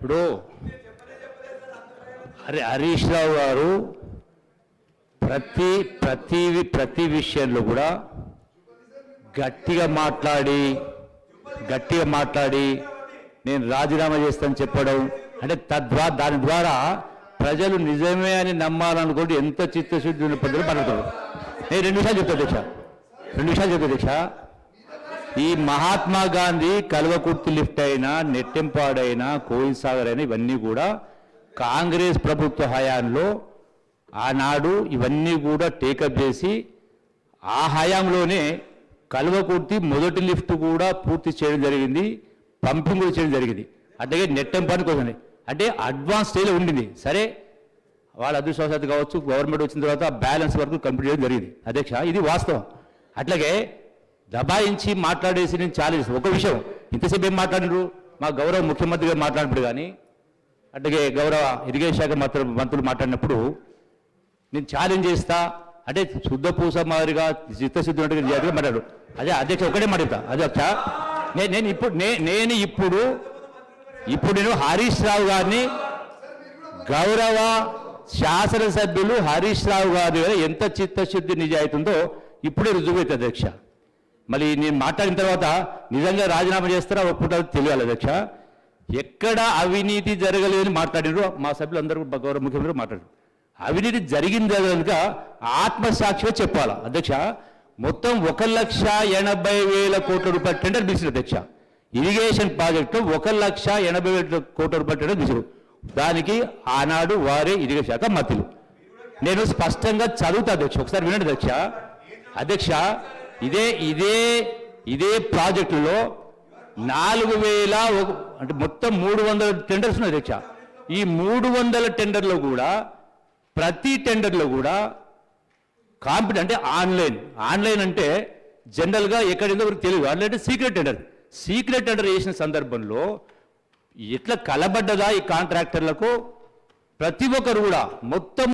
ఇప్పుడు హరీష్ రావు గారు ప్రతి విషయంలో కూడా గట్టిగా మాట్లాడి నేను రాజీనామా చేస్తానని చెప్పడం అంటే దాని ద్వారా ప్రజలు నిజమే అని నమ్మాలనుకుంటే ఎంత చిత్తశుద్ధి ఉన్న పద్ధతులు మాట్లాడతారు. నేను 2 విషయాలు చెప్తా అధ్యక్ష. ఈ మహాత్మా గాంధీ కల్వకుర్తి లిఫ్ట్ అయినా నెట్టెంపాడైనా కోయిల్ సాగర్ అయినా ఇవన్నీ కూడా కాంగ్రెస్ ప్రభుత్వ హయాంలో ఆనాడు ఇవన్నీ కూడా టేకప్ చేసి ఆ హయాంలోనే కల్వకుర్తి మొదటి లిఫ్ట్ కూడా పూర్తి చేయడం జరిగింది, పంపింగ్ కూడా చేయడం జరిగింది. అట్లాగే నెట్టెంపాడు కోసం అంటే అడ్వాన్స్ స్టేజ్లో ఉండింది. సరే వాళ్ళ అదృష్టవశాత్తు కావచ్చు, గవర్నమెంట్ వచ్చిన తర్వాత బ్యాలెన్స్ వరకు కంప్లీట్ చేయడం జరిగింది అధ్యక్ష, ఇది వాస్తవం. అట్లాగే దబాయించి మాట్లాడేసి నేను ఛాలెంజ్ ఒక విషయం ఇంతసేపు ఏం మాట్లాడినారు మా గౌరవ ముఖ్యమంత్రి గారు మాట్లాడినప్పుడు కానీ అట్లాగే గౌరవ ఇరిగేషన్ శాఖ మంత్రులు మాట్లాడినప్పుడు నేను ఛాలెంజ్ చేస్తా అంటే శుద్ధ పూస మాదిరిగా చిత్తశుద్ధి ఉన్నట్టుగా మాట్లాడు. అదే అధ్యక్ష ఒకటే మాట్లాడతా అధ్యక్ష. నేను ఇప్పుడు హరీష్ రావు గారిని గౌరవ శాసనసభ్యులు హరీష్ రావు గారి ఎంత చిత్తశుద్ధి నిజాయితీ ఉందో ఇప్పుడే రుజువైతే అధ్యక్ష. మళ్ళీ నేను మాట్లాడిన తర్వాత నిజంగా రాజీనామా చేస్తారా ఒప్పుకుంటారో తెలియాలి అధ్యక్ష. ఎక్కడ అవినీతి జరగలేదని మాట్లాడారు మా సభ్యులు అందరూ గౌరవ ముఖ్యమంత్రి మాట్లాడారు. అవినీతి జరిగింది కనుక ఆత్మసాక్షిగా చెప్పాలా అధ్యక్ష. మొత్తం 1,80,000 కోట్ల రూపాయల టెండర్ పిలిచారు అధ్యక్ష. ఇరిగేషన్ ప్రాజెక్టు 1,80,000 కోట్ల రూపాయల టెండర్ పిలిచారు. దానికి ఆనాడు వారే ఇరిగేషన్ శాఖ మంత్రులు. నేను స్పష్టంగా చదువుతా అధ్యక్ష, ఒకసారి వినండి అధ్యక్ష. ఇదే ప్రాజెక్టులో 4,000 అంటే మొత్తం 300 టెండర్స్ ఉన్నాయి అధ్యక్ష. ఈ 300 టెండర్లో కూడా ప్రతి టెండర్లో కూడా అంటే ఆన్లైన్ అంటే జనరల్గా ఎక్కడిందో తెలియదు. ఆన్లైన్ అంటే సీక్రెట్ టెండర్ చేసిన సందర్భంలో ఎట్లా కలబడ్డదా ఈ కాంట్రాక్టర్లకు ప్రతి ఒక్కరు కూడా మొత్తం